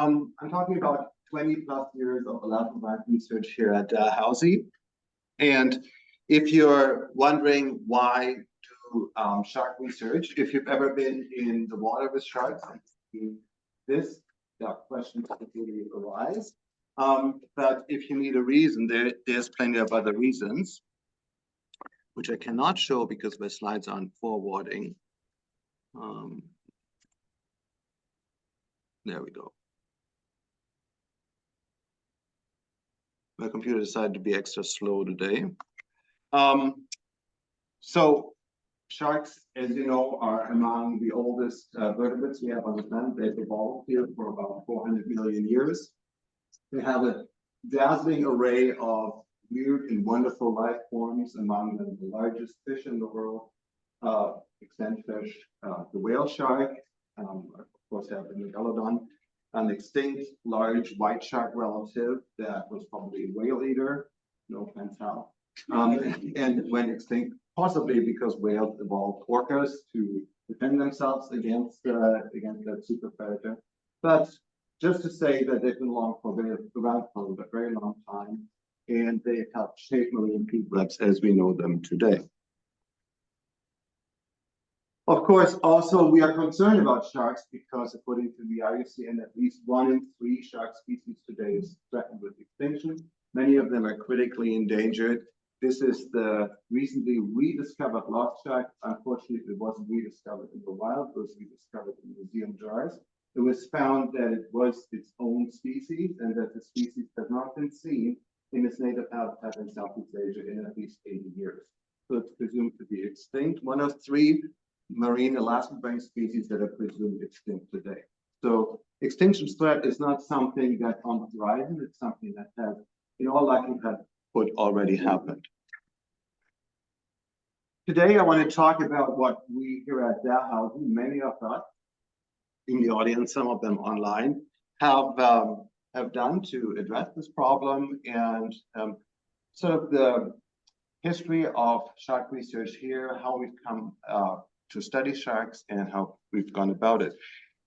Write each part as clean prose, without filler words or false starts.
I'm talking about 20 plus years of elaborate research here at Dalhousie. And if you're wondering why do shark research, if you've ever been in the water with sharks and seen this, questions typically arise. But if you need a reason, there's plenty of other reasons, which I cannot show because my slides aren't forwarding. There we go. My computer decided to be extra slow today. So sharks, as you know, are among the oldest vertebrates we have on the planet. They've evolved here for about 400 million years. They have a dazzling array of weird and wonderful life forms, among them the largest fish in the world, extant fish, the whale shark, of course have the megalodon, an extinct large white shark relative that was probably a whale eater, no can tell, and went extinct possibly because whales evolved orcas to defend themselves against that super predator. But just to say that they've been around for a very long time, and they helped shape marine peat webs as we know them today. Of course, also we are concerned about sharks because according to the IUCN, at least 1 in 3 shark species today is threatened with extinction. Many of them are critically endangered. This is the recently rediscovered lost shark. Unfortunately, it wasn't rediscovered in the wild, it was rediscovered in museum jars. It was found that it was its own species and that the species has not been seen in its native habitat in Southeast Asia in at least 80 years. So it's presumed to be extinct, 1 of 3 marine elasmobranch species that are presumed extinct today. So extinction threat is not something that's on the horizon, it's something that has, in all likelihood, would already happened. Today, I want to talk about what we here at Dalhousie, many of us in the audience, some of them online, have done to address this problem and sort of the history of shark research here, how we've come to study sharks and how we've gone about it.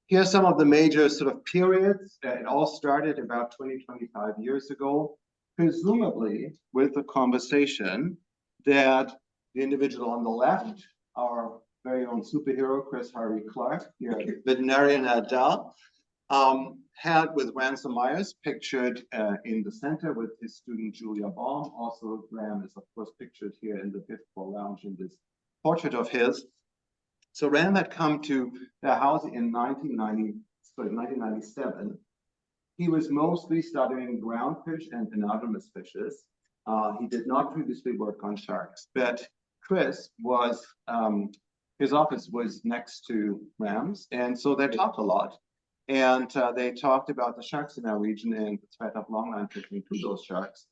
Here are some of the major sort of periods. It all started about 20, 25 years ago, presumably with a conversation that the individual on the left, our very own superhero, Chris Harvey Clark, here, veterinarian at Dal, had with Ransom Myers pictured in the center with his student Julia Baum. Also, Graham is of course pictured here in the 5th floor lounge in this portrait of his. So Ram had come to Dalhousie in 1997. He was mostly studying groundfish and anadromous fishes. He did not previously work on sharks, but Chris was, his office was next to Ram's, and so they talked a lot. And they talked about the sharks in our region and the threat of longline fishing to those sharks.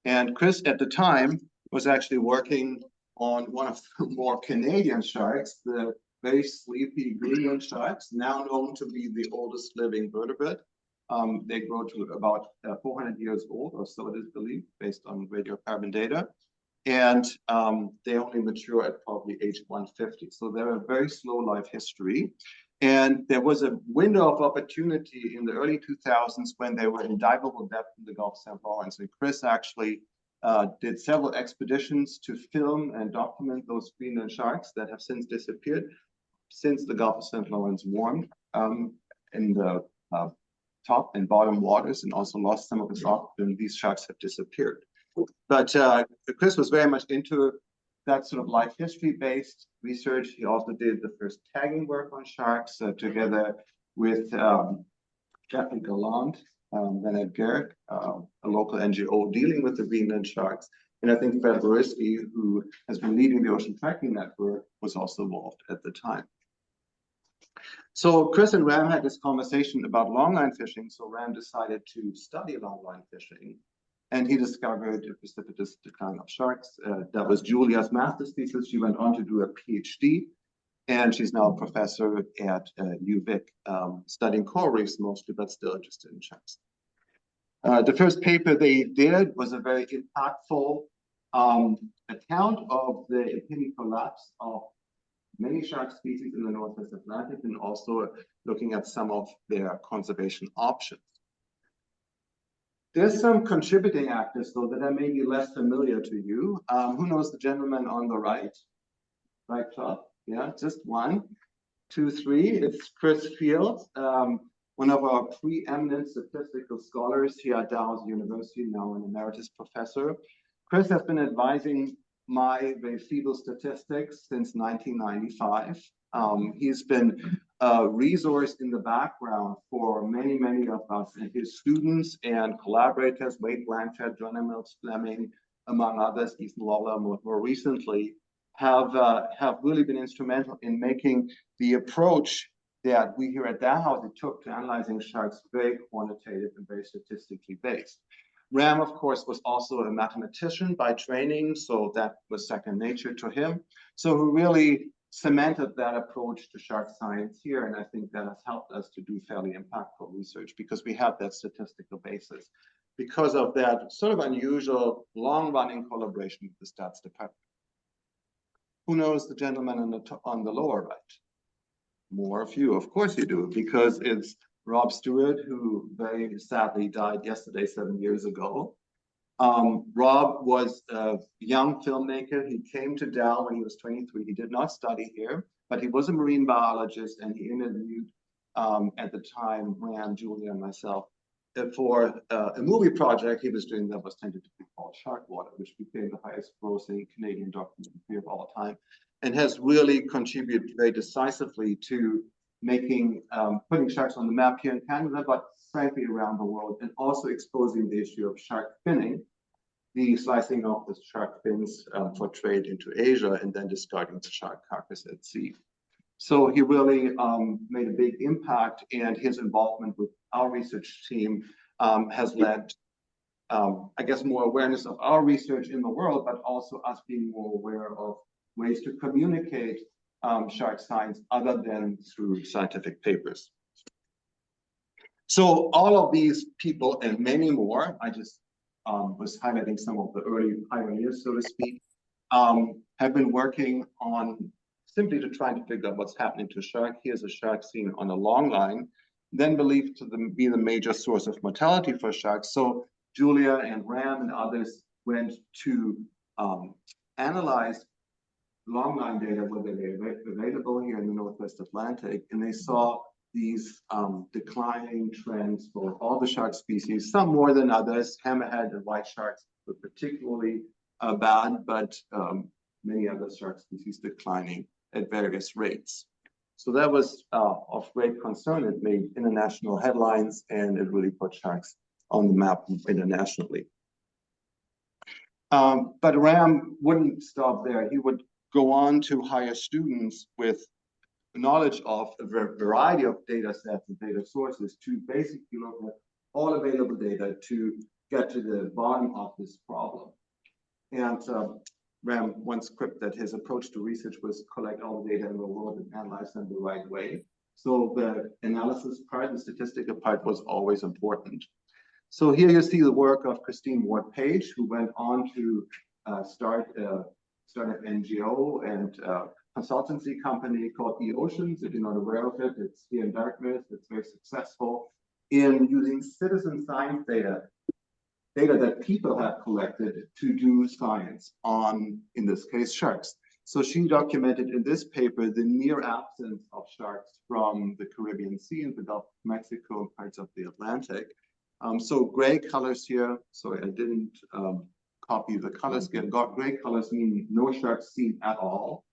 And Chris at the time was actually working on one of the more Canadian sharks, the very sleepy Greenland sharks, now known to be the oldest living vertebrate. They grow to about 400 years old, or so it is believed, based on radiocarbon data. And they only mature at probably age 150. So they're a very slow life history. And there was a window of opportunity in the early 2000s when they were in diveable depth in the Gulf of St. Lawrence. And Chris actually did several expeditions to film and document those Greenland sharks that have since disappeared since the Gulf of St. Lawrence warmed in the top and bottom waters and also lost some of its oxygen. These sharks have disappeared. But Chris was very much into that sort of life history-based research. He also did the first tagging work on sharks together with Jeffrey Gallant, then at Garrick, a local NGO dealing with the Greenland sharks. And I think Fred Borisky, who has been leading the Ocean Tracking Network, was also involved at the time. So Chris and Ram had this conversation about longline fishing. So Ram decided to study longline fishing. And he discovered a precipitous decline of sharks. That was Julia's master's thesis. She went on to do a PhD, and she's now a professor at UVic, studying coral reefs mostly, but still interested in sharks. The first paper they did was a very impactful account of the impending collapse of many shark species in the Northwest Atlantic and also looking at some of their conservation options. There's some contributing actors, though, that are maybe less familiar to you. Who knows the gentleman on the right? Right top, yeah, just 1, 2, 3. It's Chris Fields, one of our preeminent statistical scholars here at Dalhousie University, now an emeritus professor. Chris has been advising my very feeble statistics since 1995. He's been a resource in the background for many, many of us and his students and collaborators, Wade Blanchard, John Emil Fleming, among others, Ethan Lawler, more recently, have really been instrumental in making the approach that we here at Dalhousie took to analyzing sharks very quantitative and very statistically based. Ram, of course, was also a mathematician by training, so that was second nature to him. So he really cemented that approach to shark science here, and I think that has helped us to do fairly impactful research because we have that statistical basis because of that sort of unusual long-running collaboration with the stats department. Who knows the gentleman on the lower right? More of you, of course you do, because it's Rob Stewart, who very sadly died yesterday, 7 years ago. Rob was a young filmmaker. He came to Dal when he was 23. He did not study here, but he was a marine biologist, and he interviewed, at the time, Ram, Julia, and myself for a movie project he was doing that was tentatively called Sharkwater, which became the highest grossing Canadian documentary of all time, and has really contributed very decisively to making, putting sharks on the map here in Canada, but frankly around the world, and also exposing the issue of shark finning, the slicing of the shark fins for trade into Asia, and then discarding the shark carcass at sea. So he really made a big impact, and his involvement with our research team has led, I guess, more awareness of our research in the world, but also us being more aware of ways to communicate shark science other than through scientific papers. So all of these people and many more, I just was highlighting some of the early pioneers, so to speak, have been working on simply to try to figure out what's happening to shark. Here's a shark seen on a long line, then believed to be the major source of mortality for sharks. So Julia and Ram and others went to analyze longline data, whether they're available here in the Northwest Atlantic, and they saw these declining trends for all the shark species, some more than others. Hammerhead and white sharks were particularly bad, but many other shark species declining at various rates. So that was of great concern. It made international headlines, and it really put sharks on the map internationally. But Ram wouldn't stop there. He would go on to hire students with knowledge of a variety of data sets and data sources to basically look at all available data to get to the bottom of this problem. And Ram once quipped that his approach to research was collect all the data in the world and analyze them the right way. So the analysis part, the statistical part, was always important. So here you see the work of Christine Ward-Page, who went on to start an NGO and consultancy company called eOceans. If you're not aware of it, it's here in Dartmouth. It's very successful in using citizen science data that people have collected to do science on, in this case, sharks. So she documented in this paper the near absence of sharks from the Caribbean Sea and the Gulf of Mexico and parts of the Atlantic. So gray colors here, sorry, I didn't copy the colors again. Gray colors mean no sharks seen at all,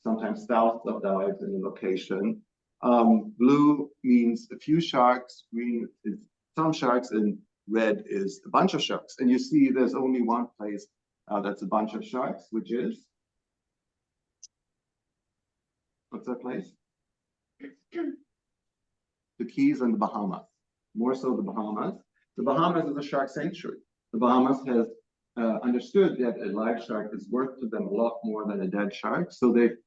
sometimes thousands of dives in a location. Blue means a few sharks, green is some sharks, and red is a bunch of sharks. And you see there's only one place that's a bunch of sharks, which is, what's that place? The Keys and the Bahamas. More so the Bahamas. The Bahamas is a shark sanctuary. The Bahamas has understood that a live shark is worth to them a lot more than a dead shark. So they've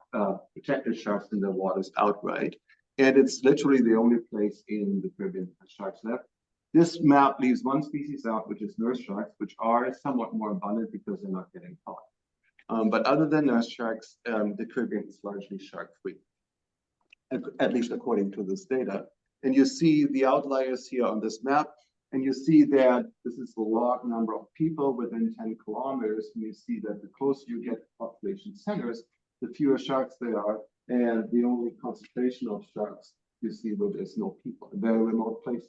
protected sharks in their waters outright. And it's literally the only place in the Caribbean that sharks left. This map leaves one species out, which is nurse sharks, which are somewhat more abundant because they're not getting caught. But other than nurse sharks, the Caribbean is largely shark-free, at least according to this data. And you see the outliers here on this map, and you see that this is the log number of people within 10 kilometers, and you see that the closer you get to population centers, the fewer sharks there are, and the only concentration of sharks you see where there's no people, in very remote places.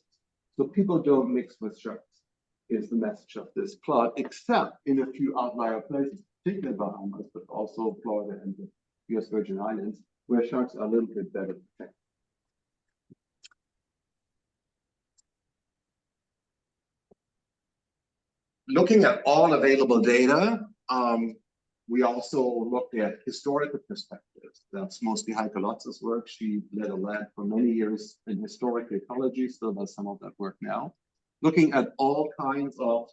So people don't mix with sharks, is the message of this plot, except in a few outlier places, particularly Bahamas, but also Florida and the US Virgin Islands, where sharks are a little bit better protected. Looking at all available data, we also looked at historical perspectives. That's mostly Heike Lotz's work. She led a lab for many years in historic ecology, still does some of that work now. Looking at all kinds of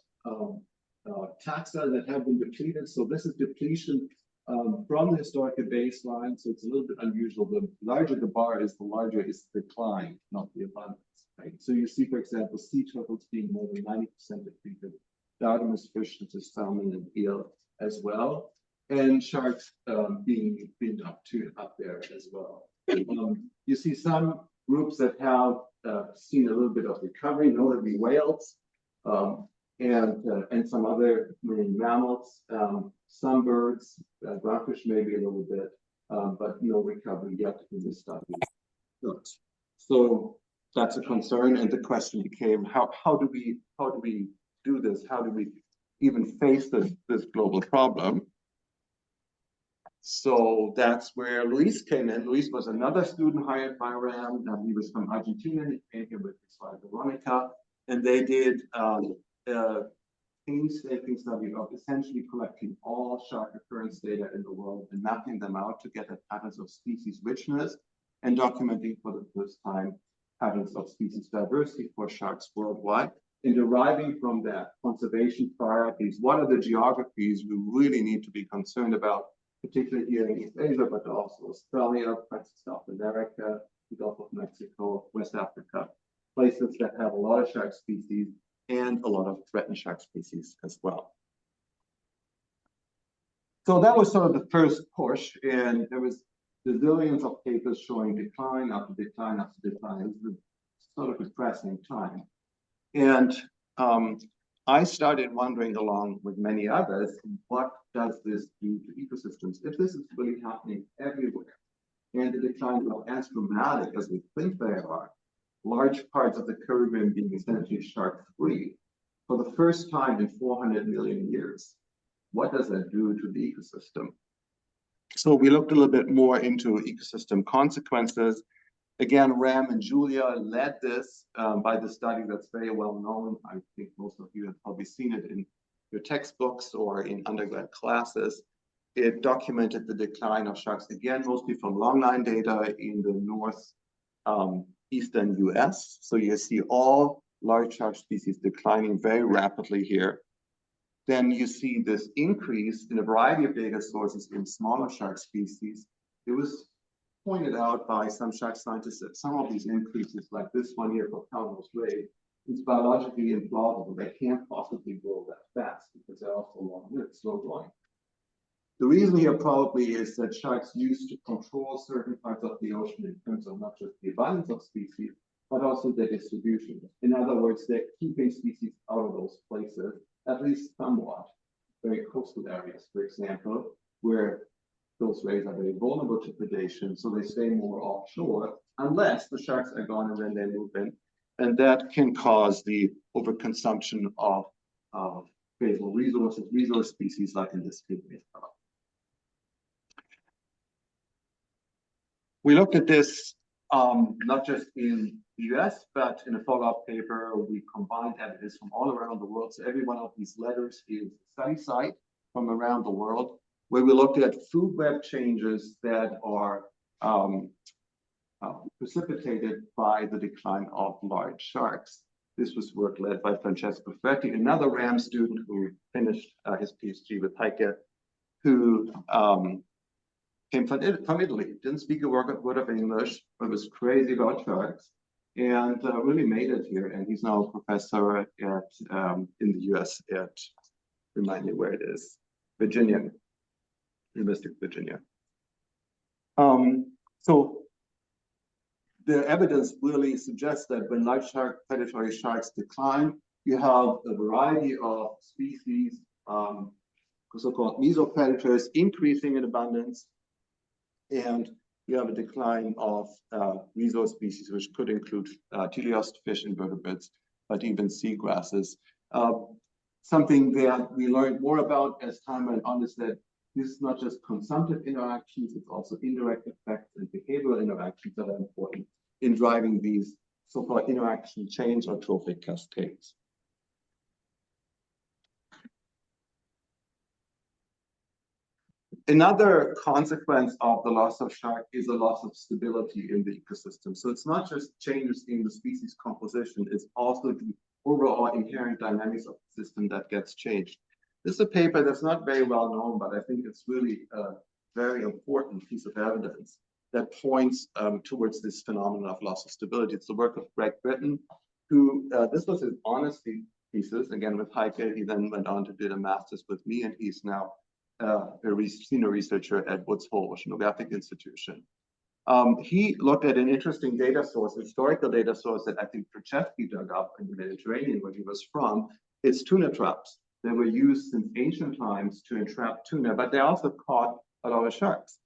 taxa that have been depleted. So this is depletion from the historical baseline. So it's a little bit unusual. The larger the bar is, the larger is the decline, not the abundance. Right? So you see, for example, sea turtles being more than 90% depleted. Dardanus fish, such as salmon and eel as well, and sharks being up there as well. You see some groups that have seen a little bit of recovery, notably whales, and some other marine mammals, some birds, groundfish maybe a little bit, but no recovery yet in this study. So that's a concern, and the question became, how do we do this? How do we even face this global problem? So that's where Luis came in. Luis was another student hired by RAM. He was from Argentina. He came here with his wife Veronica, and they did a painstaking study of essentially collecting all shark occurrence data in the world and mapping them out to get at patterns of species richness and documenting for the first time patterns of species diversity for sharks worldwide. And deriving from that conservation priorities, what are the geographies we really need to be concerned about, particularly here in East Asia, but also Australia, parts of South America, the Gulf of Mexico, West Africa, places that have a lot of shark species and a lot of threatened shark species as well. So that was sort of the first push, and there was zillions of papers showing decline after decline after decline. It was a sort of depressing time. And I started wondering, along with many others, what does this do to ecosystems? If this is really happening everywhere, and the declines are as dramatic as we think they are, large parts of the Caribbean being essentially shark-free, for the first time in 400 million years, what does that do to the ecosystem? So we looked a little bit more into ecosystem consequences. Again, Ram and Julia led this by the study that's very well known. I think most of you have probably seen it in your textbooks or in undergrad classes. It documented the decline of sharks, again, mostly from longline data in the northeastern US. So you see all large shark species declining very rapidly here. Then you see this increase in a variety of data sources in smaller shark species. It was pointed out by some shark scientists that some of these increases, like this one here for Calvo's ray, is biologically implausible. They can't possibly grow that fast because they're also long-lived, slow growing. The reason here probably is that sharks used to control certain parts of the ocean in terms of not just the abundance of species, but also their distribution. In other words, they're keeping species out of those places, at least somewhat. Very coastal areas, for example, where those rays are very vulnerable to predation, so they stay more offshore unless the sharks are gone and then they move in. And that can cause the overconsumption of basal resources, resource species like in this case. We looked at this not just in the US, but in a follow-up paper, we combined evidence from all around the world. So every one of these letters is a study site from around the world, where we looked at food web changes that are precipitated by the decline of large sharks. This was work led by Francesco Ferretti, another RAM student who finished his PhD with Heike, who came from Italy, didn't speak a word of English, but was crazy about sharks, and really made it here. And he's now a professor at in the US at, remind me where it is, Virginia. in Mystic, Virginia. So the evidence really suggests that when large predatory sharks decline, you have a variety of species, so-called mesopredators, increasing in abundance, and you have a decline of meso species, which could include teleost fish, invertebrates, but even seagrasses. Something that we learned more about as time went on is that this is not just consumptive interactions, it's also indirect effects and behavioral interactions that are important in driving these so-called interaction chains or trophic cascades. Another consequence of the loss of shark is a loss of stability in the ecosystem. So it's not just changes in the species composition, it's also the overall inherent dynamics of the system that gets changed. This is a paper that's not very well known, but I think it's really a very important piece of evidence that points towards this phenomenon of loss of stability. It's the work of Greg Britton, who, this was his honors thesis, again with Heike. He then went on to do a master's with me, and he's now a senior researcher at Woods Hole Oceanographic Institution. He looked at an interesting data source, historical data source that I think Krzyzewski dug up in the Mediterranean, where he was from. It's tuna traps. They were used since ancient times to entrap tuna, but they also caught a lot of sharks.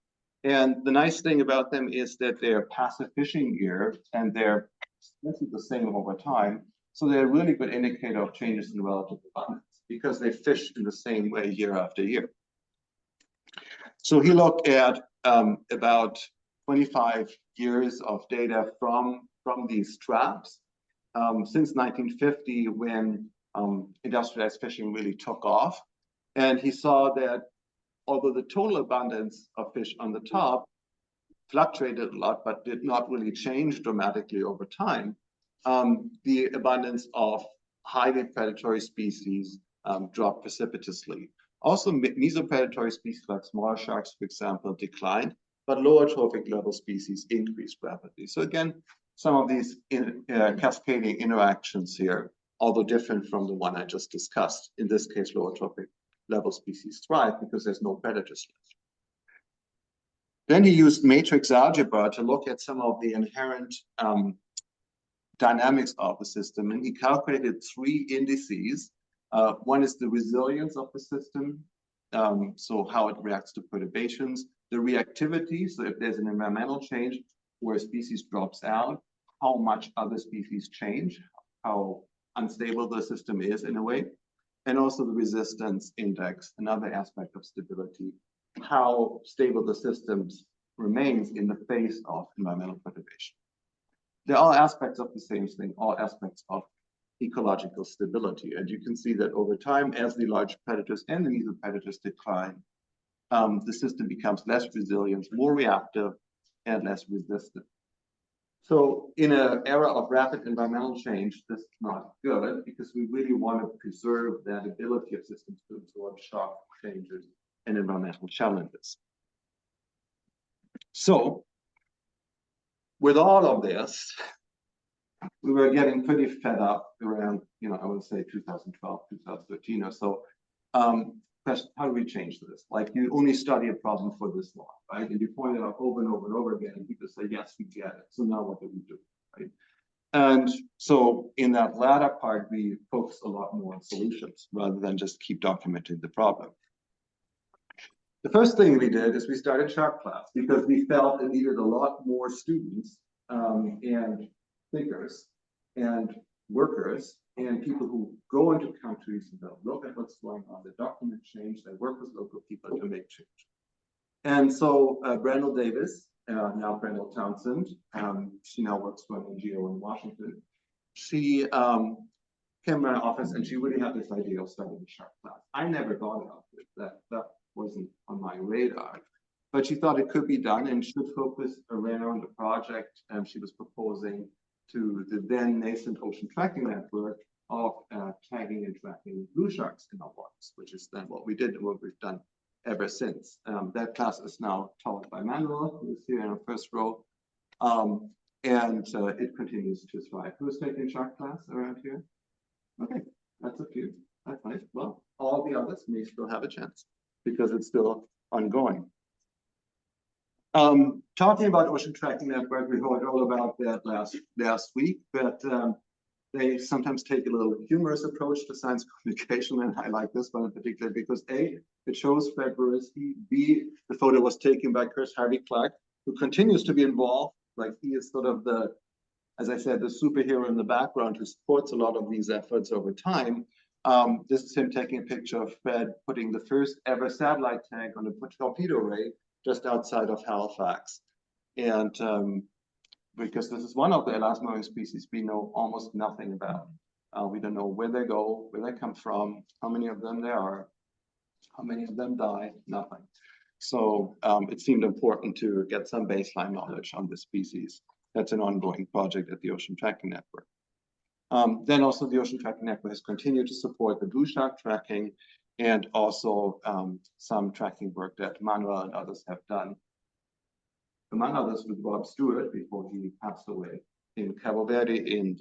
And the nice thing about them is that they're passive fishing gear, and they're essentially the same over time. So they're a really good indicator of changes in relative abundance because they fish in the same way year after year. So he looked at about 25 years of data from these traps since 1950, when industrialized fishing really took off. And he saw that although the total abundance of fish on the top fluctuated a lot, but did not really change dramatically over time, the abundance of highly predatory species dropped precipitously. Also, mesopredatory species like smaller sharks, for example, declined, but lower trophic level species increased rapidly. So again, some of these cascading interactions here, although different from the one I just discussed. In this case, lower trophic level species thrive because there's no predators left. Then he used matrix algebra to look at some of the inherent dynamics of the system, and he calculated 3 indices. One is the resilience of the system, so how it reacts to perturbations, the reactivity, so if there's an environmental change where a species drops out, how much other species change, how unstable the system is in a way, and also the resistance index, another aspect of stability, how stable the system remains in the face of environmental perturbation. They're all aspects of the same thing, all aspects of ecological stability. And you can see that over time, as the large predators and the mesopredators decline, the system becomes less resilient, more reactive, and less resistant. So in an era of rapid environmental change, this is not good because we really want to preserve that ability of systems to absorb shock changes and environmental challenges. So with all of this, we were getting pretty fed up around, I would say 2012, 2013 or so. Question, how do we change this? Like, you only study a problem for this long, right? And you point it out over and over and over again, and people say, yes, we get it. So now what do we do, right? And so in that latter part, we focus a lot more on solutions rather than just keep documenting the problem. The first thing we did is we started shark class because we felt it needed a lot more students and thinkers and workers and people who go into countries and they'll look at what's going on, they document change, they work with local people to make change. And so Brendel Davis, now Brendel Townsend, she now works for an NGO in Washington. She came to my office and she really had this idea of starting a shark class. I never thought about it, that wasn't on my radar. But she thought it could be done and should focus around a project she was proposing to the then nascent ocean tracking network of tagging and tracking blue sharks in our waters, which is then what we did and what we've done ever since. That class is now taught by Manuel, who is here in our first row, and it continues to thrive. Who's taking shark class around here? Okay, that's a few. That's nice. Well, all the others may still have a chance because it's still ongoing. Talking about Ocean Tracking Network, we heard all about that last week, but they sometimes take a little humorous approach to science communication, and I like this one in particular because A, it shows February, B, the photo was taken by Chris Harvey Clark, who continues to be involved, like he is sort of the, as I said, the superhero in the background who supports a lot of these efforts over time. This is him taking a picture of Fred putting the first ever satellite tank on a torpedo array just outside of Halifax. And because this is one of the elasmobile species we know almost nothing about. We don't know where they go, where they come from, how many of them there are, how many of them die, nothing. So it seemed important to get some baseline knowledge on this species. That's an ongoing project at the Ocean Tracking Network. Then also the Ocean Tracking Network has continued to support the blue shark tracking and also some tracking work that Manuel and others have done. Among others with Bob Stewart before he passed away in Cabo Verde in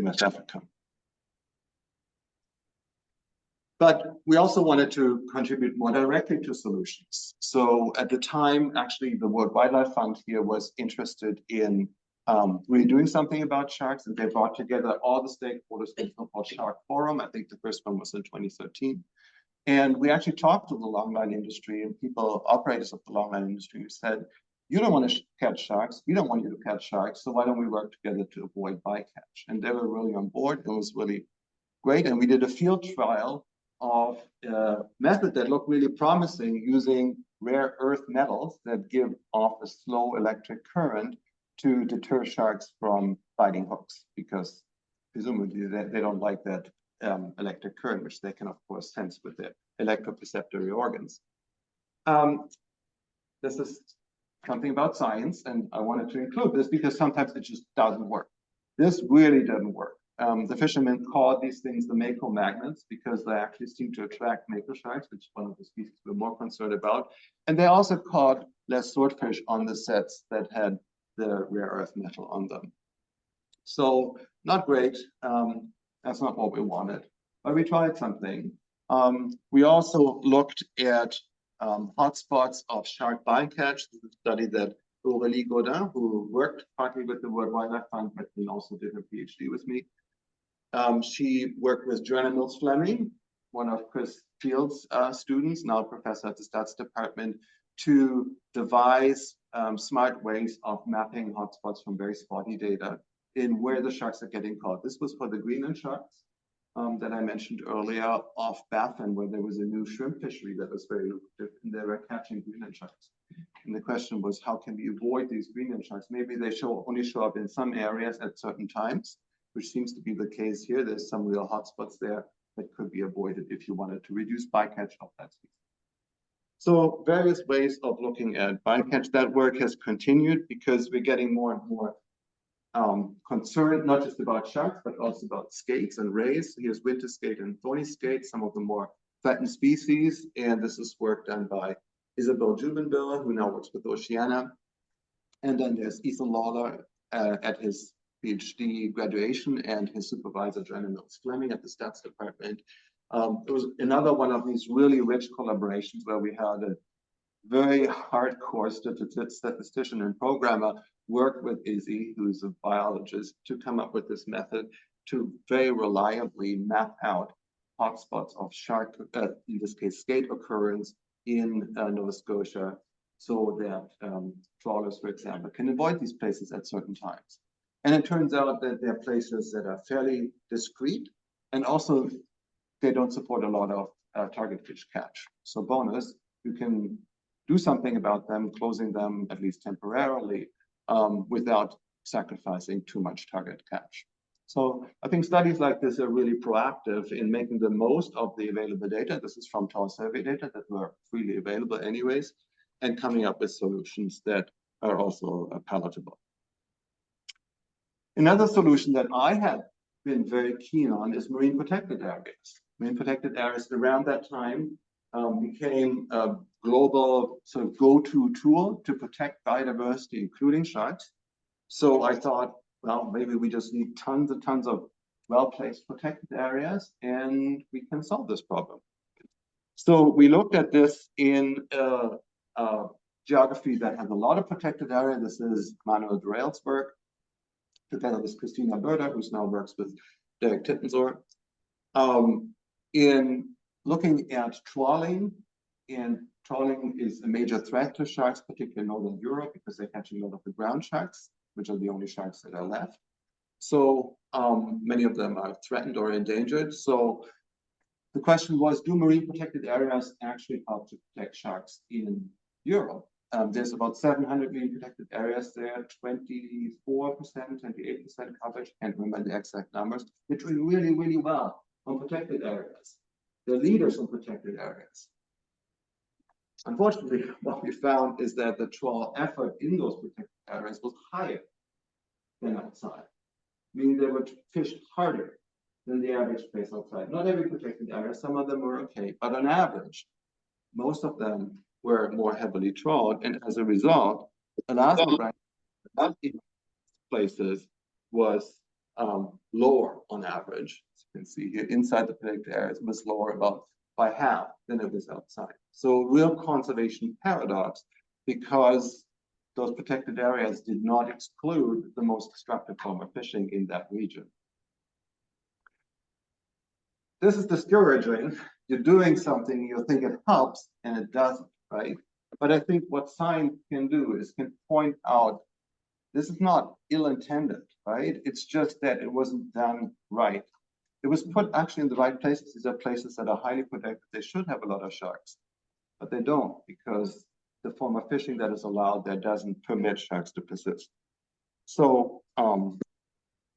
West Africa. But we also wanted to contribute more directly to solutions. So at the time, actually, the World Wildlife Fund here was interested in really doing something about sharks, and they brought together all the stakeholders in the so-called Shark Forum. I think the first one was in 2013. And we actually talked to the longline industry and people, operators of the longline industry, who said, you don't want to catch sharks, we don't want you to catch sharks, so why don't we work together to avoid bycatch? And they were really on board. It was really great. And we did a field trial of a method that looked really promising using rare earth metals that give off a slow electric current to deter sharks from biting hooks, because presumably they don't like that electric current, which they can, of course, sense with their electroperceptory organs. This is something about science, and I wanted to include this because sometimes it just doesn't work. This really doesn't work. The fishermen called these things the mako magnets because they actually seem to attract mako sharks, which is one of the species we're more concerned about. And they also caught less swordfish on the sets that had the rare earth metal on them. So not great. That's not what we wanted, but we tried something. We also looked at hotspots of shark bycatch. This is a study that Aurélie Godin, who worked partly with the World Wildlife Fund, but then also did her PhD with me. She worked with Joanna Mills-Fleming, one of Chris Field's students, now a professor at the Stats Department, to devise smart ways of mapping hotspots from very spotty data in where the sharks are getting caught. This was for the Greenland sharks that I mentioned earlier off Baffin, where there was a new shrimp fishery that was very lucrative, and they were catching Greenland sharks. And the question was, how can we avoid these Greenland sharks? Maybe they only show up in some areas at certain times, which seems to be the case here. There's some real hotspots there that could be avoided if you wanted to reduce bycatch of that species. So various ways of looking at bycatch. That work has continued because we're getting more and more concerned, not just about sharks, but also about skates and rays. Here's winter skate and thorny skate, some of the more threatened species. And this is work done by Isabel Jubenville, who now works with Oceana. And then there's Ethan Lawler at his PhD graduation, and his supervisor, Joanna Mills-Fleming at the Stats Department. It was another one of these really rich collaborations where we had a very hardcore statistician and programmer work with Izzy, who's a biologist, to come up with this method to very reliably map out hotspots of shark, in this case, skate occurrence in Nova Scotia, so that trawlers, for example, can avoid these places at certain times. And it turns out that there are places that are fairly discrete, and also they don't support a lot of target fish catch. So bonus, you can do something about them, closing them at least temporarily, without sacrificing too much target catch. So I think studies like this are really proactive in making the most of the available data. This is from TAL survey data that were freely available anyways, and coming up with solutions that are also palatable. Another solution that I have been very keen on is marine protected areas. Marine protected areas around that time became a global sort of go-to tool to protect biodiversity, including sharks. So I thought, well, maybe we just need tons and tons of well-placed protected areas, and we can solve this problem. So we looked at this in geography that has a lot of protected area. This is Manuel Durrell's work, together with Christina Berder, who now works with Derek Tittensor. In looking at trawling, and trawling is a major threat to sharks, particularly in Northern Europe, because they catch a lot of the ground sharks, which are the only sharks that are left. So many of them are threatened or endangered. So the question was, do marine protected areas actually help to protect sharks in Europe? There's about 700 marine protected areas there, 24%, 28% coverage, can't remember the exact numbers. They're doing really, really well on protected areas. They're leaders on protected areas. Unfortunately, what we found is that the trawl effort in those protected areas was higher than outside, meaning they were fished harder than the average place outside. Not every protected area, some of them were okay, but on average, most of them were more heavily trawled, and as a result, Alaska places was lower on average. As you can see here, inside the protected areas was lower about by half than it was outside. So real conservation paradox, because those protected areas did not exclude the most destructive form of fishing in that region. This is discouraging. You're doing something, you think it helps, and it doesn't, right? But I think what science can do is can point out this is not ill-intended, right? It's just that it wasn't done right. It was put actually in the right places. These are places that are highly protected. They should have a lot of sharks, but they don't, because the form of fishing that is allowed there doesn't permit sharks to persist. So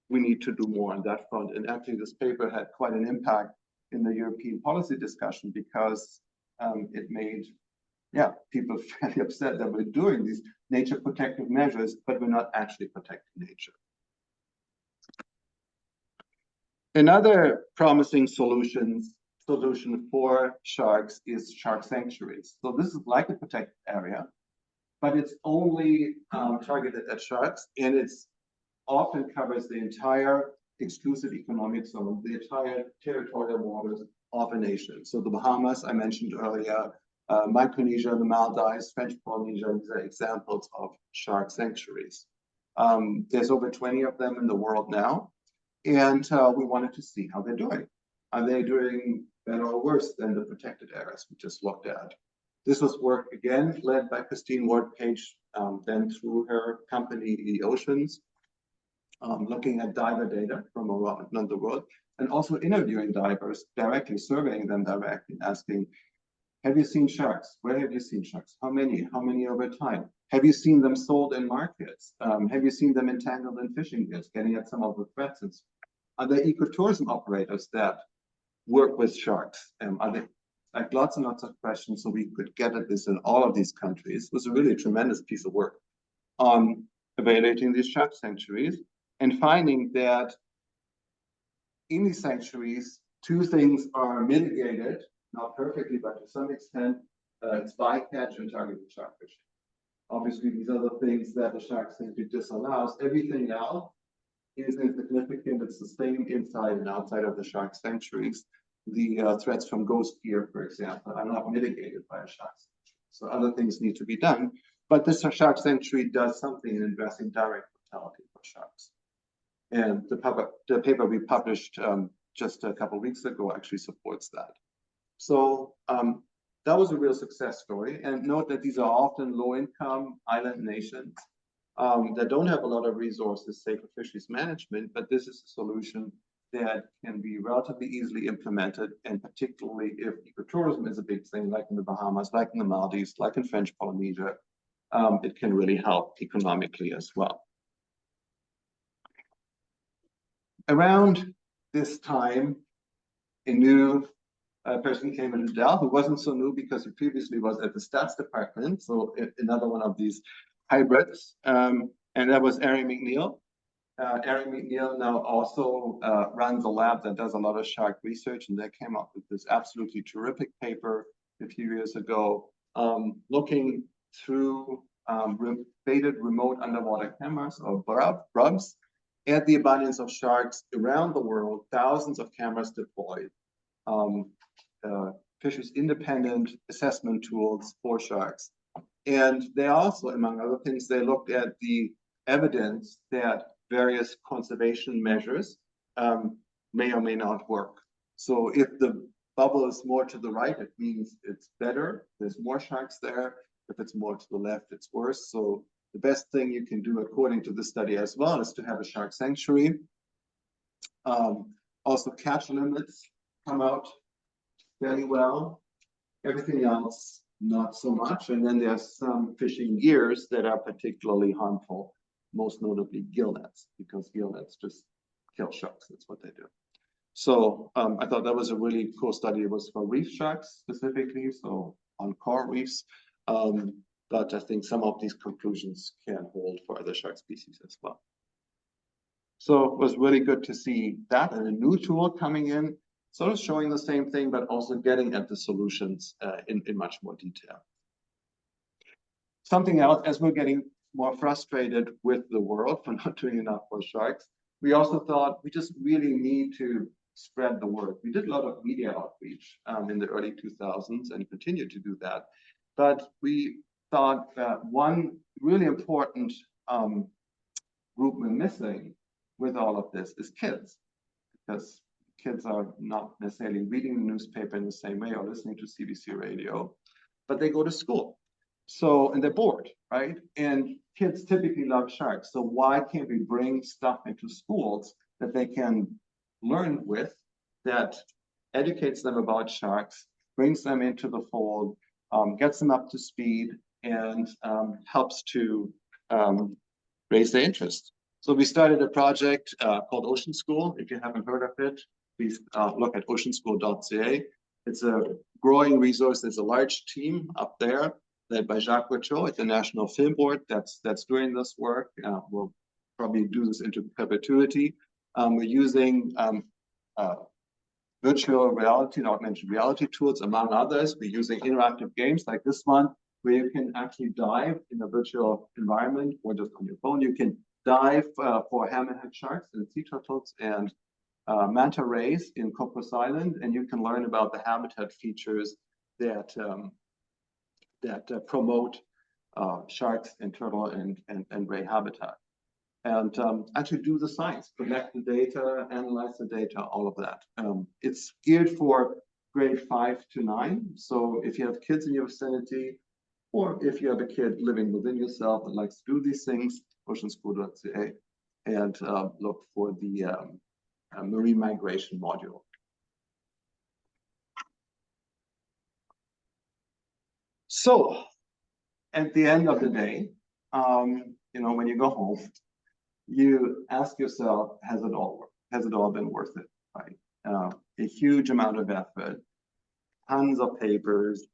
we need to do more on that front. And actually, this paper had quite an impact in the European policy discussion, because it made people fairly upset that we're doing these nature protective measures, but we're not actually protecting nature. Another promising solution for sharks is shark sanctuaries. So this is like a protected area, but it's only targeted at sharks, and it's often covers the entire exclusive economic zone, the entire territorial waters of a nation. So the Bahamas, I mentioned earlier, Micronesia, the Maldives, French Polynesia, these are examples of shark sanctuaries. There's over 20 of them in the world now, and we wanted to see how they're doing. Are they doing better or worse than the protected areas we just looked at? This was work, again, led by Christine Ward-Page, then through her company, The Oceans, looking at diver data from around the world, and also interviewing divers directly, surveying them directly, asking, have you seen sharks? Where have you seen sharks? How many? How many over time? Have you seen them sold in markets? Have you seen them entangled in fishing nets, getting at some of the threats? And are there ecotourism operators that work with sharks? Are they, like, lots and lots of questions, so we could get at this in all of these countries. It was a really tremendous piece of work on evaluating these shark sanctuaries and finding that in these sanctuaries, two things are mitigated, not perfectly, but to some extent, it's bycatch and targeted shark fishing. Obviously, these are the things that the shark sanctuary disallows. Everything else is insignificant. It's the same inside and outside of the shark sanctuaries. The threats from ghost gear, for example, are not mitigated by a shark sanctuary. So other things need to be done. But this shark sanctuary does something in addressing direct mortality for sharks. And the paper we published just a couple of weeks ago actually supports that. So that was a real success story. And note that these are often low-income island nations that don't have a lot of resources, say, for fisheries management, but this is a solution that can be relatively easily implemented, and particularly if ecotourism is a big thing, like in the Bahamas, like in the Maldives, like in French Polynesia, it can really help economically as well. Around this time, a new person came into Dell, who wasn't so new because he previously was at the stats department, so another one of these hybrids, and that was Erin McNeil. Erin McNeil now also runs a lab that does a lot of shark research, and they came up with this absolutely terrific paper a few years ago, looking through baited remote underwater cameras, or BRUBs, at the abundance of sharks around the world, thousands of cameras deployed, fisheries independent assessment tools for sharks. And they also, among other things, they looked at the evidence that various conservation measures may or may not work. So if the bubble is more to the right, it means it's better. There's more sharks there. If it's more to the left, it's worse. So the best thing you can do, according to this study as well, is to have a shark sanctuary. Also, catch limits come out very well. Everything else, not so much. And then there's some fishing gears that are particularly harmful, most notably gill nets, because gill nets just kill sharks. That's what they do. So I thought that was a really cool study. It was for reef sharks specifically, so on coral reefs. But I think some of these conclusions can hold for other shark species as well. So it was really good to see that, and a new tool coming in, sort of showing the same thing, but also getting at the solutions in much more detail. Something else, as we're getting more frustrated with the world for not doing enough for sharks, we also thought we just really need to spread the word. We did a lot of media outreach in the early 2000s and continue to do that. But we thought that one really important group we're missing with all of this is kids, because kids are not necessarily reading the newspaper in the same way or listening to CBC radio, but they go to school. So, and they're bored, right? And kids typically love sharks. So why can't we bring stuff into schools that they can learn with, that educates them about sharks, brings them into the fold, gets them up to speed, and helps to raise their interest. So we started a project called Ocean School. If you haven't heard of it, please look at oceanschool.ca. It's a growing resource. There's a large team up there led by Jacques Rochaud at the National Film Board that's doing this work. We'll probably do this into perpetuity. We're using virtual reality and augmented reality tools, among others. We're using interactive games like this one, where you can actually dive in a virtual environment or just on your phone. You can dive for hammerhead sharks and sea turtles and manta rays in Cocos Island, and you can learn about the habitat features that promote sharks and turtle and ray habitat. And actually do the science, collect the data, analyze the data, all of that. It's geared for grade 5 to 9. So if you have kids in your vicinity, or if you have a kid living within yourself that likes to do these things, oceanschool.ca, and look for the marine migration module. So at the end of the day, you know, when you go home, you ask yourself, has it all worked? Has it all been worth it, right? A huge amount of effort, tons of papers,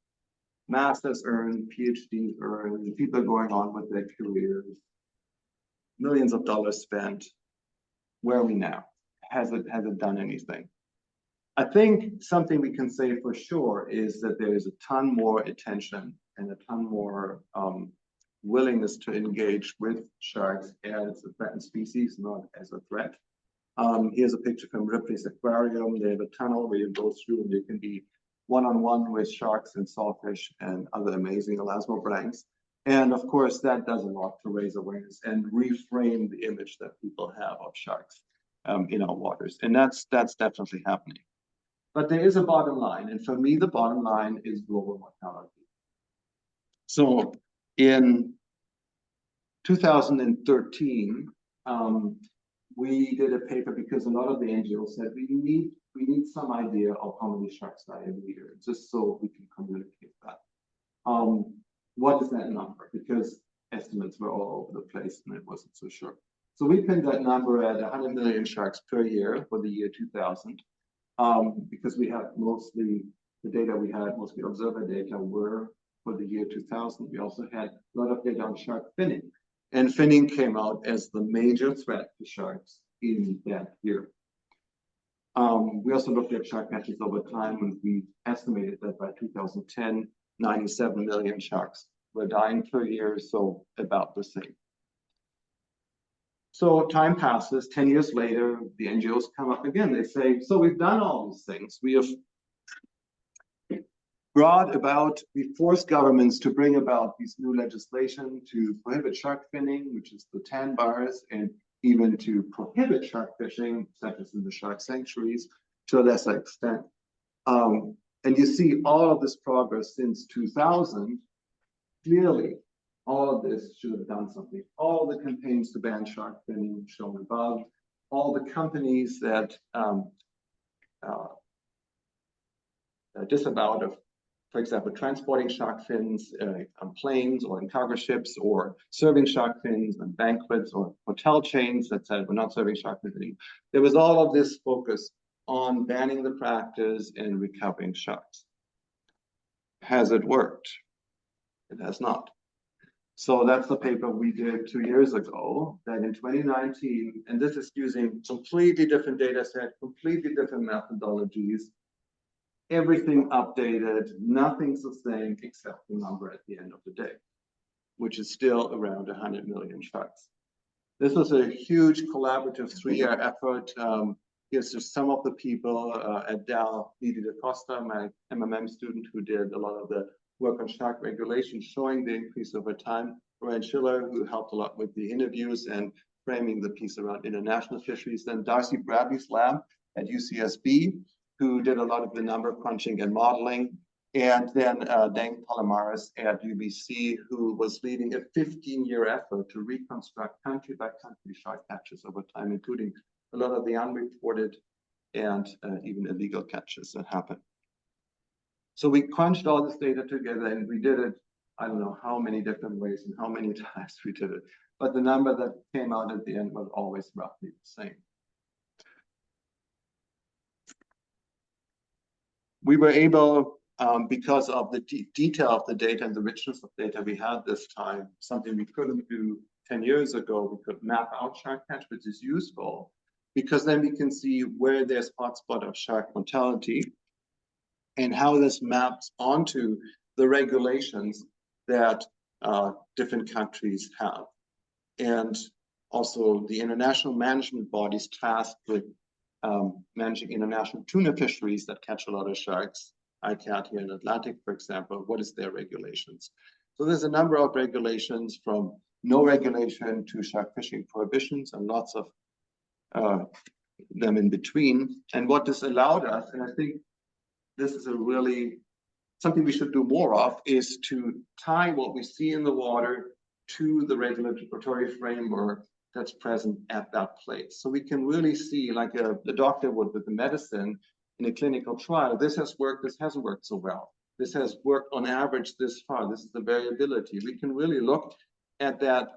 masters earned, PhDs earned, people going on with their careers, millions of dollars spent. Where are we now? Has it done anything? I think something we can say for sure is that there is a ton more attention and a ton more willingness to engage with sharks as a threatened species, not as a threat. Here's a picture from Ripley's Aquarium. They have a tunnel where you go through and you can be one-on-one with sharks and sawfish and other amazing elasmobranchs. And of course, that does a lot to raise awareness and reframe the image that people have of sharks in our waters. And that's definitely happening. But there is a bottom line. And for me, the bottom line is global mortality. So in 2013, we did a paper because a lot of the NGOs said we need some idea of how many sharks die every year, just so we can communicate that. What is that number? Because estimates were all over the place and it wasn't so sure. So we pinned that number at 100 million sharks per year for the year 2000, because we had mostly the data we had, mostly observer data, were for the year 2000. We also had a lot of data on shark finning. And finning came out as the major threat to sharks in that year. We also looked at shark catches over time, and we estimated that by 2010, 97 million sharks were dying per year, so about the same. So time passes, 10 years later, the NGOs come up again. They say, so we've done all these things. We have we forced governments to bring about these new legislation to prohibit shark finning, which is the tan bars, and even to prohibit shark fishing, such as in the shark sanctuaries, to a lesser extent. And you see all of this progress since 2000. Clearly, all of this should have done something. All the campaigns to ban shark finning shown above, all the companies that disavowed of, for example, transporting shark fins on planes or in cargo ships, or serving shark fins on banquets, or hotel chains that said we're not serving shark fins anymore. There was all of this focus on banning the practice and recovering sharks. Has it worked? It has not. So that's the paper we did 2 years ago, that in 2019, and this is using completely different data set, completely different methodologies, everything updated, nothing's the same except the number at the end of the day, which is still around 100 million sharks. This was a huge collaborative 3-year effort. Here's just some of the people at Dalhousie, Costa, my MMM student who did a lot of the work on shark regulation, showing the increase over time. Ryan Schiller, who helped a lot with the interviews and framing the piece around international fisheries. Then Darcy Bradley's lab at UCSB, who did a lot of the number crunching and modeling. And then Dan Palomares at UBC, who was leading a 15-year effort to reconstruct country by country shark catches over time, including a lot of the unreported and even illegal catches that happened. So we crunched all this data together, and we did it, I don't know how many different ways and how many times we did it, but the number that came out at the end was always roughly the same. We were able, because of the detail of the data and the richness of data we had this time, something we couldn't do 10 years ago, we could map out shark catch, which is useful, because then we can see where there's hotspot of shark mortality and how this maps onto the regulations that different countries have. And also the international management bodies tasked with managing international tuna fisheries that catch a lot of sharks, ICAT here in Atlantic, for example, what is their regulations? So there's a number of regulations, from no regulation to shark fishing prohibitions, and lots of them in between. And what this allowed us, and I think this is a really something we should do more of, is to tie what we see in the water to the regulatory framework that's present at that place. So we can really see, like the doctor would with the medicine in a clinical trial, this has worked, this hasn't worked so well. This has worked on average this far. This is the variability. We can really look at that,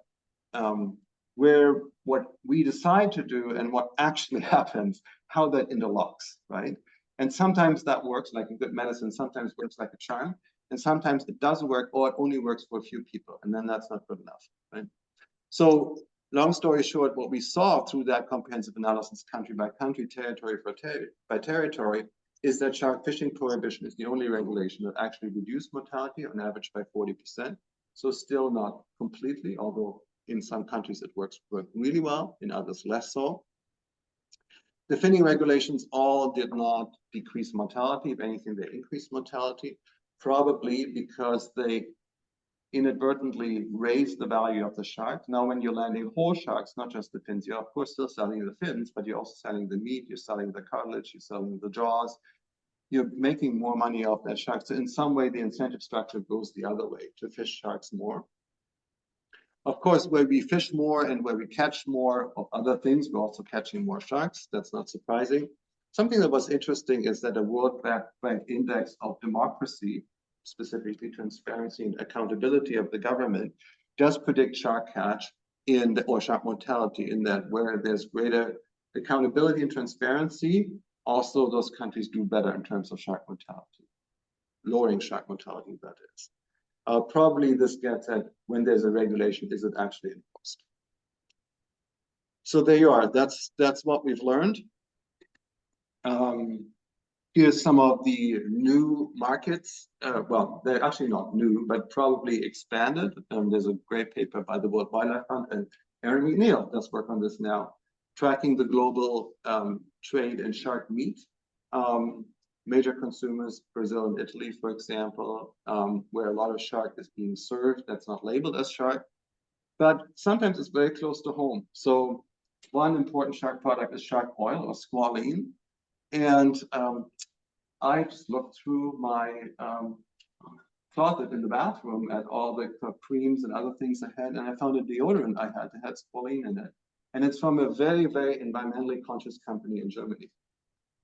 where what we decide to do and what actually happens, how that interlocks, right? And sometimes that works like a good medicine, sometimes works like a charm, and sometimes it doesn't work, or it only works for a few people, and then that's not good enough, right? So long story short, what we saw through that comprehensive analysis, country by country, territory by territory, is that shark fishing prohibition is the only regulation that actually reduced mortality on average by 40%. So still not completely, although in some countries it works really well, in others less so. The finning regulations all did not decrease mortality. If anything, they increased mortality, probably because they inadvertently raised the value of the shark. Now, when you're landing whole sharks, not just the fins, you're of course still selling the fins, but you're also selling the meat, you're selling the cartilage, you're selling the jaws. You're making more money off that shark. So in some way, the incentive structure goes the other way, to fish sharks more. Of course, where we fish more and where we catch more of other things, we're also catching more sharks. That's not surprising. Something that was interesting is that a World Bank Index of Democracy, specifically transparency and accountability of the government, does predict shark catch or shark mortality, in that where there's greater accountability and transparency, also those countries do better in terms of shark mortality, lowering shark mortality, that is. Probably this gets at, when there's a regulation, is it actually enforced? So there you are. That's what we've learned. Here's some of the new markets. Well, they're actually not new, but probably expanded. There's a great paper by the World Wildlife Fund, and Aaron McNeil does work on this now, tracking the global trade in shark meat. major consumers, Brazil and Italy, for example, where a lot of shark is being served that's not labeled as shark, but sometimes it's very close to home. So one important shark product is shark oil or squalene. And I just looked through my closet in the bathroom at all the creams and other things I had, and I found a deodorant I had that had squalene in it. And it's from a very, very environmentally conscious company in Germany.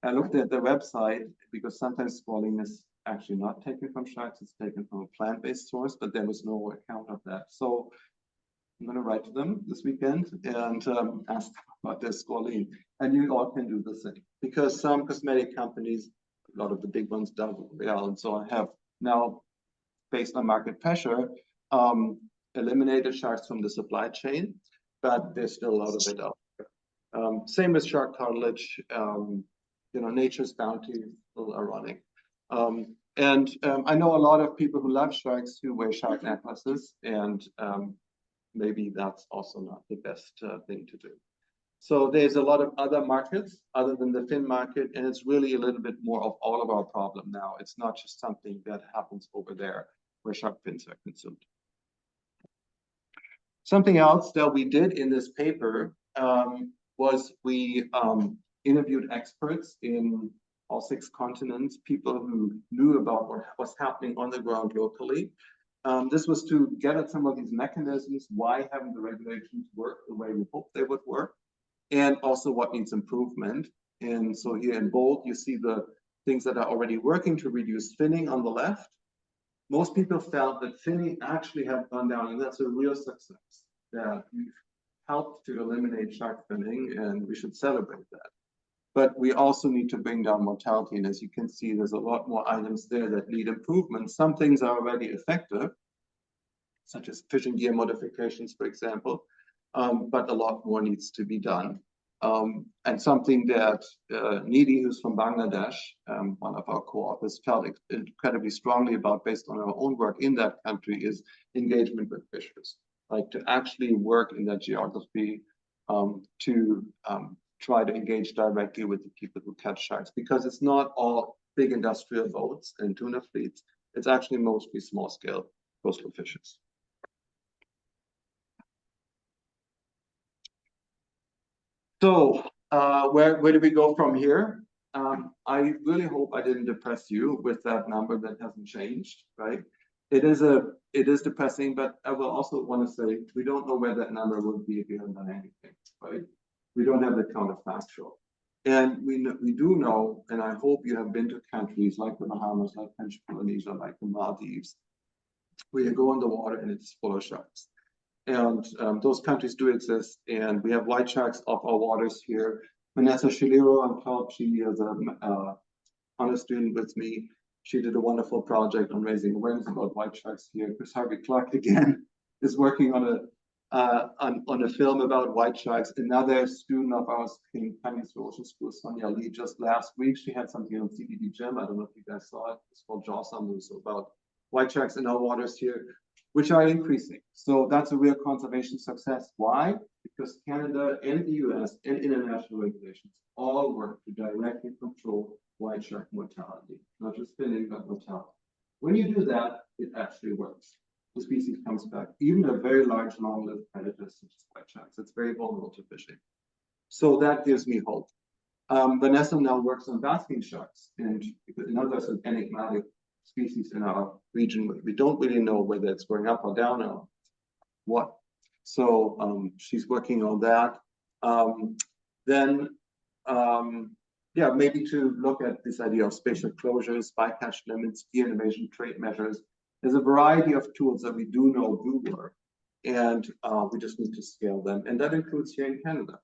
I looked at their website because sometimes squalene is actually not taken from sharks, it's taken from a plant-based source, but there was no account of that. So I'm going to write to them this weekend and ask them about their squalene. And you all can do the same because some cosmetic companies, a lot of the big ones, Dalhousie and so on, have now, based on market pressure, eliminated sharks from the supply chain, but there's still a lot of it out there. Same with shark cartilage. Nature's bounty is a little ironic. I know a lot of people who love sharks who wear shark necklaces, and maybe that's also not the best thing to do. So there's a lot of other markets other than the fin market, and it's really a little bit more of all of our problem now. It's not just something that happens over there where shark fins are consumed. Something else that we did in this paper was we interviewed experts in all 6 continents, people who knew about what was happening on the ground locally. This was to get at some of these mechanisms, why haven't the regulations worked the way we hoped they would work, and also what needs improvement. And so here in bold, you see the things that are already working to reduce finning on the left. Most people felt that finning actually have gone down, and that's a real success, that we've helped to eliminate shark finning, and we should celebrate that. But we also need to bring down mortality. And as you can see, there's a lot more items there that need improvement. Some things are already effective, such as fishing gear modifications, for example, but a lot more needs to be done. And something that Nidhi, who's from Bangladesh, one of our co-authors, felt incredibly strongly about based on our own work in that country is engagement with fishers, like to actually work in that geography to try to engage directly with the people who catch sharks, because it's not all big industrial boats and tuna fleets. It's actually mostly small-scale coastal fishers. So where do we go from here? I really hope I didn't depress you with that number that hasn't changed, right? It is depressing, but I will also want to say we don't know where that number would be if you hadn't done anything, right? We don't have the counterfactual. And we do know, and I hope you have been to countries like the Bahamas, like French Polynesia, like the Maldives, where you go in the water and it's full of sharks. And those countries do exist, and we have white sharks off our waters here. Vanessa Shiliro, I'm told she is a honor student with me. She did a wonderful project on raising awareness about white sharks here. Chris Harvey Clark again is working on a film about white sharks. Another student of ours came coming through Ocean School, Sonia Lee, just last week. She had something on CBD Gym. I don't know if you guys saw it. It's called Jaws on Loose, about white sharks in our waters here, which are increasing. So that's a real conservation success. Why? Because Canada and the US and international regulations all work to directly control white shark mortality, not just finning, but mortality. When you do that, it actually works. The species comes back. Even a very large, long-lived predator such as white sharks, it's very vulnerable to fishing. So that gives me hope. Vanessa now works on basking sharks, and another enigmatic species in our region. We don't really know whether it's going up or down or what. So she's working on that. Yeah, maybe to look at this idea of spatial closures, bycatch limits, gear innovation, trade measures. There's a variety of tools that we do know do work, and we just need to scale them. And that includes here in Canada.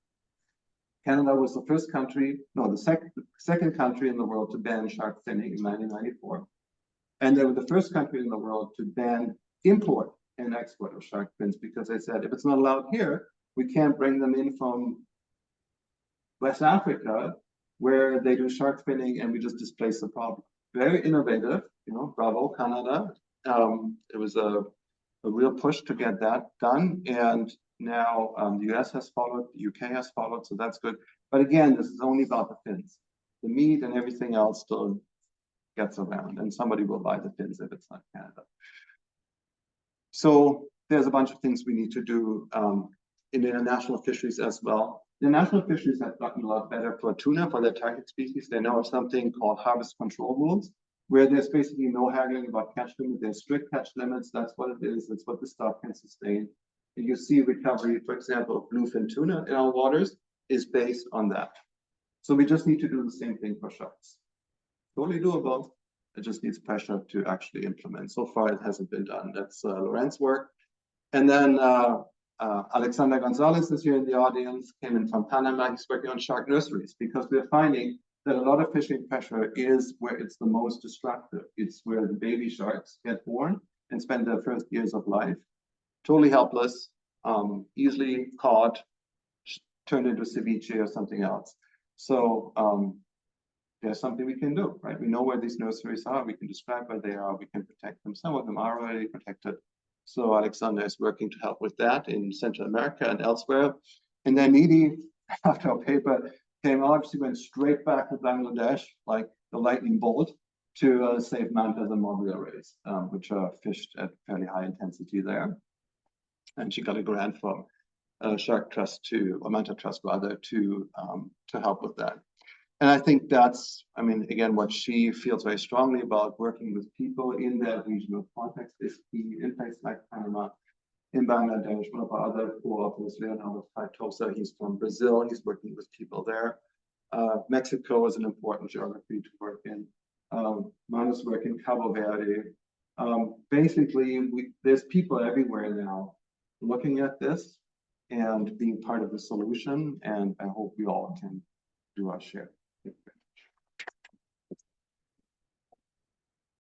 Canada was the first country, no, the second country in the world to ban shark finning in 1994. And they were the first country in the world to ban import and export of shark fins, because they said, if it's not allowed here, we can't bring them in from West Africa, where they do shark finning, and we just displace the problem. Very innovative, bravo, Canada. It was a real push to get that done. And now the US has followed, the UK has followed, so that's good. But again, this is only about the fins. The meat and everything else still gets around, and somebody will buy the fins if it's not Canada. So there's a bunch of things we need to do in international fisheries as well. The national fisheries have gotten a lot better for tuna, for their target species. They now have something called harvest control rules, where there's basically no haggling about catch limits. There's strict catch limits. That's what it is. That's what the stock can sustain. And you see recovery, for example, of bluefin tuna in our waters is based on that. So we just need to do the same thing for sharks. Totally doable. It just needs pressure to actually implement. So far, it hasn't been done. That's Laurent's work. And then Alexander Gonzalez is here in the audience, came in from Panama. He's working on shark nurseries because we're finding that a lot of fishing pressure is where it's the most destructive. It's where the baby sharks get born and spend their first years of life. Totally helpless, easily caught, turned into ceviche or something else. So there's something we can do, right? We know where these nurseries are. We can describe where they are. We can protect them. Some of them are already protected. So Alexander is working to help with that in Central America and elsewhere. And then Nidhi, after our paper came out, she went straight back to Bangladesh, like the lightning bolt, to save mantas and mobile rays, which are fished at fairly high intensity there. And she got a grant from Shark Trust or Manta Trust rather, to help with that. And I think that's, I mean, again, what she feels very strongly about, working with people in that regional context is key in places like Panama, in Bangladesh. One of our other co-authors, Leonardo Feitosa, he's from Brazil. He's working with people there. Mexico is an important geography to work in. Manu's work in Cabo Verde. Basically, there's people everywhere now looking at this and being part of the solution. And I hope we all can do our share.